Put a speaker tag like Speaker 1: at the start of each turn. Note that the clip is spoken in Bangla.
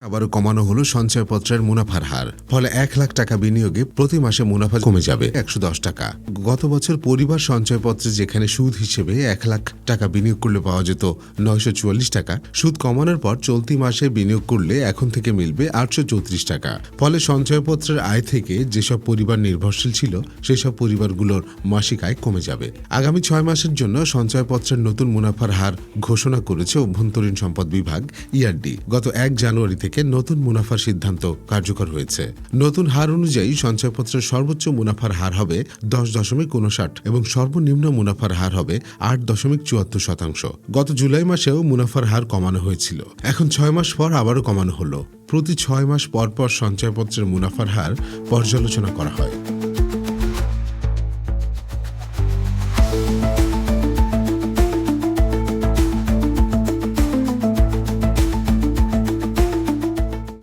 Speaker 1: আবারও কমানো হলো সঞ্চয়পত্রের মুনাফার হার। ফলে ১ লাখ টাকা বিনিয়োগে প্রতি মাসে মুনাফা কমে যাবে ১১০ টাকা। গত বছর পরিবার সঞ্চয়পত্রে যেখানে সুদ হিসেবে ১ লাখ টাকা বিনিয়োগ করলে পাওয়া যেত ৯৪৪ টাকা, সুদ কমানোর পর চলতি মাসে বিনিয়োগ করলে এখন থেকে মিলবে ৮৩৪ টাকা। ফলে সঞ্চয়পত্রের আয় থেকে যেসব পরিবার নির্ভরশীল ছিল সেসব পরিবারগুলোর মাসিক আয় কমে যাবে। আগামী ৬ মাসের জন্য সঞ্চয়পত্রের নতুন মুনাফার হার ঘোষণা করেছে অভ্যন্তরীণ সম্পদ বিভাগ ইআরডি। গত ১ জানুয়ারি থেকে নতুন মুনাফার সিদ্ধান্ত কার্যকর হয়েছে। নতুন হার অনুযায়ী সঞ্চয়পত্রের সর্বোচ্চ মুনাফার হার হবে ১০.৫৯ এবং সর্বনিম্ন মুনাফার হার হবে ৮.৭৪%। গত জুলাই মাসেও মুনাফার হার কমানো হয়েছিল। এখন ৬ মাস পর আবারও কমানো হলো। প্রতি ৬ মাস পর পর সঞ্চয়পত্রের মুনাফার হার পর্যালোচনা করা হয়।